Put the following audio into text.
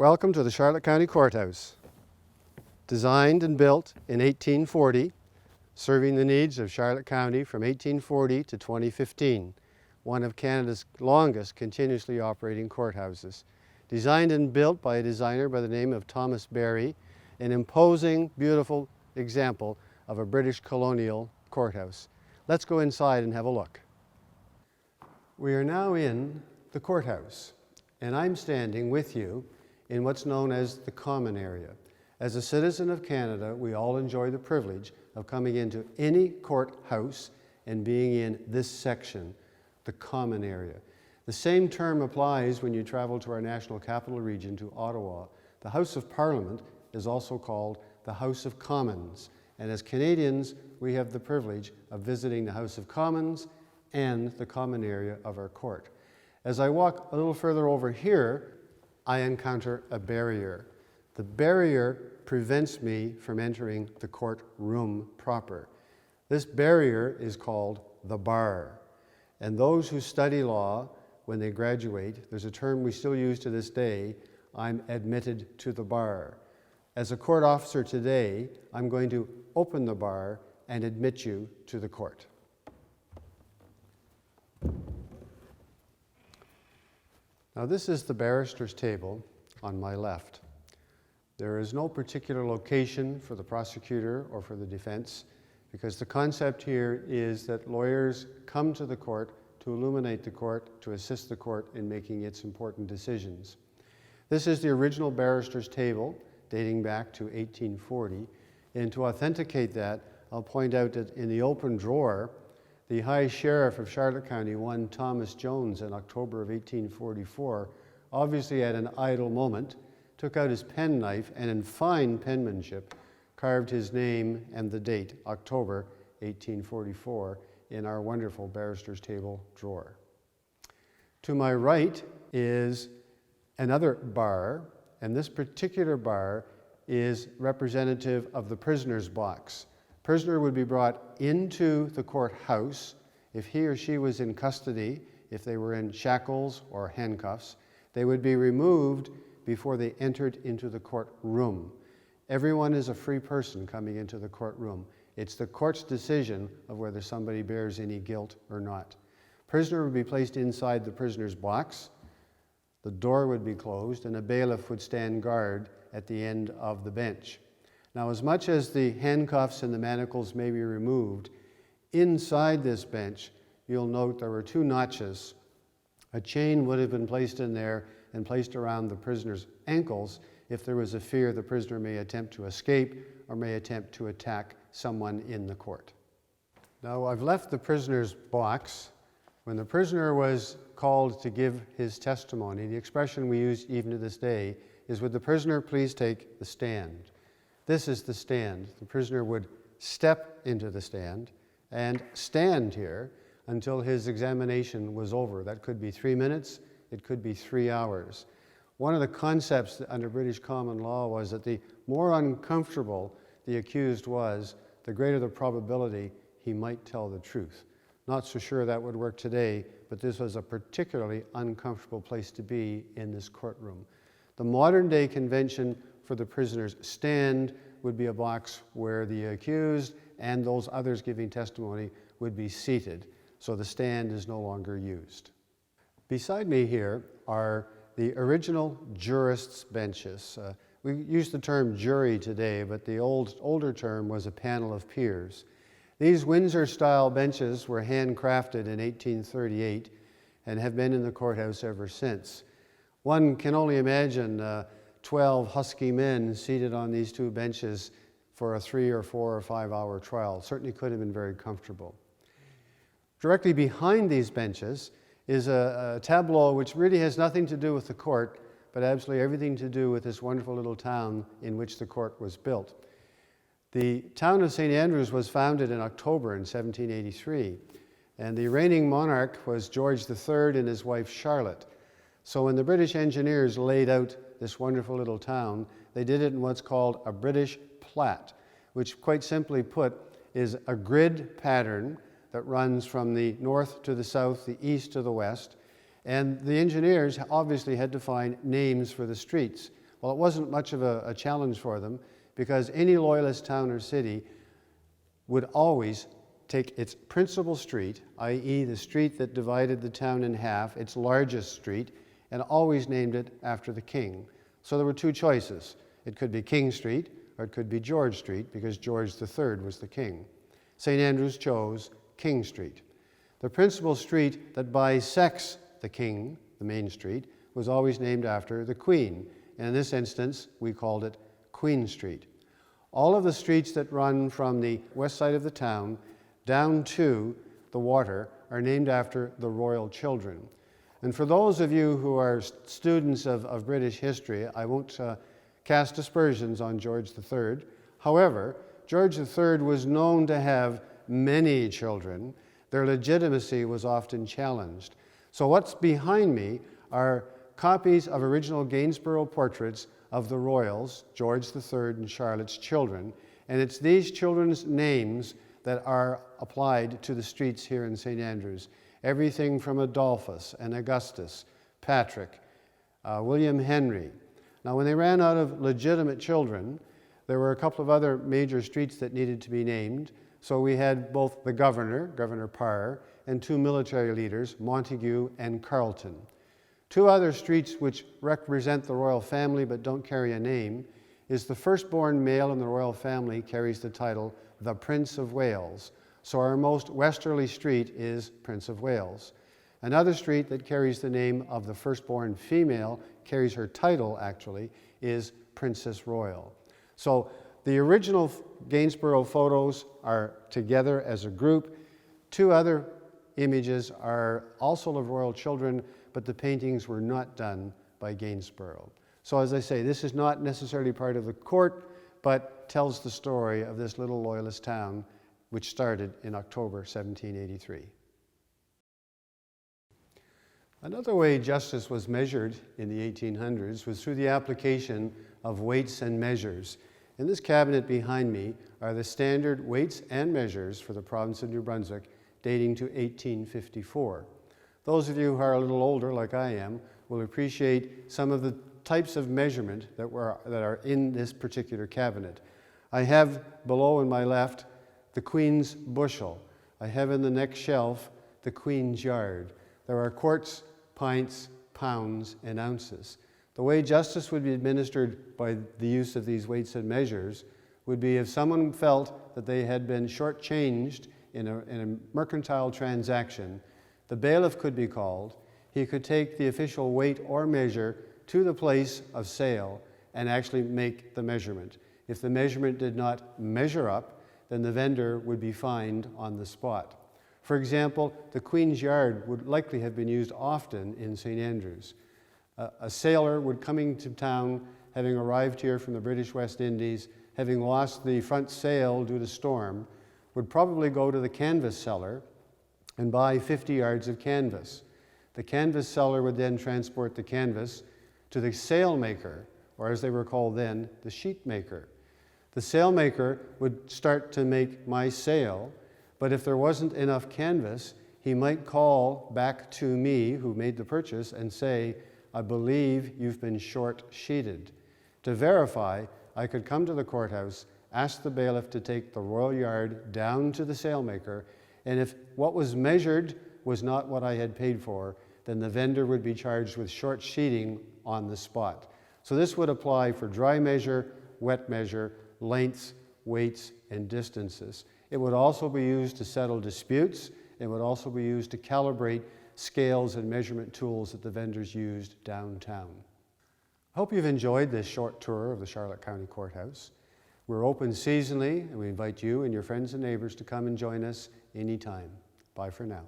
Welcome to the Charlotte County Courthouse. Designed and built in 1840, serving the needs of Charlotte County from 1840 to 2015, one of Canada's longest continuously operating courthouses. Designed and built by a designer by the name of Thomas Barry, an imposing, beautiful example of a British colonial courthouse. Let's go inside and have a look. We are now in the courthouse, and I'm standing with you in what's known as the common area. As a citizen of Canada, we all enjoy the privilege of coming into any courthouse and being in this section, the common area. The same term applies when you travel to our national capital region, to Ottawa. The House of Parliament is also called the House of Commons. And as Canadians, we have the privilege of visiting the House of Commons and the common area of our court. As I walk a little further over here, I encounter a barrier. The barrier prevents me from entering the courtroom proper. This barrier is called the bar. And those who study law, when they graduate, there's a term we still use to this day, I'm admitted to the bar. As a court officer today, I'm going to open the bar and admit you to the court. Now, this is the Barristers Table on my left. There is no particular location for the prosecutor or for the defense, because the concept here is that lawyers come to the court to illuminate the court, to assist the court in making its important decisions. This is the original Barristers Table, dating back to 1840, and to authenticate that, I'll point out that in the open drawer, the High Sheriff of Charlotte County, one Thomas Jones, in October of 1844, obviously at an idle moment, took out his penknife and in fine penmanship carved his name and the date, October 1844, in our wonderful Barristers Table drawer. To my right is another bar, and this particular bar is representative of the prisoner's box. Prisoner would be brought into the courthouse if he or she was in custody, if they were in shackles or handcuffs. They would be removed before they entered into the courtroom. Everyone is a free person coming into the courtroom. It's the court's decision of whether somebody bears any guilt or not. Prisoner would be placed inside the prisoner's box, the door would be closed, and a bailiff would stand guard at the end of the bench. Now, as much as the handcuffs and the manacles may be removed, inside this bench, you'll note there were two notches. A chain would have been placed in there and placed around the prisoner's ankles if there was a fear the prisoner may attempt to escape or may attempt to attack someone in the court. Now, I've left the prisoner's box. When the prisoner was called to give his testimony, the expression we use even to this day is, "Would the prisoner please take the stand?" This is the stand. The prisoner would step into the stand and stand here until his examination was over. That could be 3 minutes, it could be 3 hours. One of the concepts under British common law was that the more uncomfortable the accused was, the greater the probability he might tell the truth. Not so sure that would work today, but this was a particularly uncomfortable place to be in this courtroom. The modern day convention for the prisoner's stand would be a box where the accused and those others giving testimony would be seated, so the stand is no longer used. Beside me here are the original jurists' benches. We use the term jury today, but the older term was a panel of peers. These Windsor-style benches were handcrafted in 1838 and have been in the courthouse ever since. One can only imagine 12 husky men seated on these two benches for a 3 or 4 or 5 hour trial. Certainly could have been very comfortable. Directly behind these benches is a tableau which really has nothing to do with the court, but absolutely everything to do with this wonderful little town in which the court was built. The town of St. Andrews was founded in October in 1783, and the reigning monarch was George III and his wife Charlotte. So when the British engineers laid out this wonderful little town, they did it in what's called a British plat, which quite simply put is a grid pattern that runs from the north to the south, the east to the west, and the engineers obviously had to find names for the streets. Well, it wasn't much of a challenge for them, because any Loyalist town or city would always take its principal street, i.e. the street that divided the town in half, its largest street, and always named it after the king. So there were two choices. It could be King Street, or it could be George Street, because George III was the king. St. Andrews chose King Street. The principal street that bisects the king, the main street, was always named after the queen, and in this instance we called it Queen Street. All of the streets that run from the west side of the town down to the water are named after the royal children. And for those of you who are students of British history, I won't cast aspersions on George III. However, George III was known to have many children. Their legitimacy was often challenged. So what's behind me are copies of original Gainsborough portraits of the royals, George III and Charlotte's children, and it's these children's names that are applied to the streets here in St. Andrews. Everything from Adolphus and Augustus, Patrick, William Henry. Now, when they ran out of legitimate children, there were a couple of other major streets that needed to be named. So we had both the governor, Governor Parr, and two military leaders, Montague and Carleton. Two other streets which represent the royal family but don't carry a name is the firstborn male in the royal family carries the title the Prince of Wales. So our most westerly street is Prince of Wales. Another street that carries the name of the firstborn female, carries her title actually, is Princess Royal. So the original Gainsborough photos are together as a group. Two other images are also of royal children, but the paintings were not done by Gainsborough. So as I say, this is not necessarily part of the court, but tells the story of this little Loyalist town, which started in October 1783. Another way justice was measured in the 1800s was through the application of weights and measures. In this cabinet behind me are the standard weights and measures for the province of New Brunswick dating to 1854. Those of you who are a little older, like I am, will appreciate some of the types of measurement that are in this particular cabinet. I have below in my left the Queen's bushel. I have in the next shelf the Queen's yard. There are quarts, pints, pounds, and ounces. The way justice would be administered by the use of these weights and measures would be if someone felt that they had been shortchanged in a mercantile transaction, the bailiff could be called. He could take the official weight or measure to the place of sale and actually make the measurement. If the measurement did not measure up, then the vendor would be fined on the spot. For example, the Queen's Yard would likely have been used often in St. Andrews. A sailor would coming to town, having arrived here from the British West Indies, having lost the front sail due to storm, would probably go to the canvas seller and buy 50 yards of canvas. The canvas seller would then transport the canvas to the sailmaker, or as they were called then, the sheet maker. The sailmaker would start to make my sail, but if there wasn't enough canvas, he might call back to me, who made the purchase, and say, I believe you've been short-sheeted. To verify, I could come to the courthouse, ask the bailiff to take the royal yard down to the sailmaker, and if what was measured was not what I had paid for, then the vendor would be charged with short-sheeting on the spot. So this would apply for dry measure, wet measure, lengths, weights, and distances. It would also be used to settle disputes. It would also be used to calibrate scales and measurement tools that the vendors used downtown. I hope you've enjoyed this short tour of the Charlotte County Courthouse. We're open seasonally, and we invite you and your friends and neighbors to come and join us anytime. Bye for now.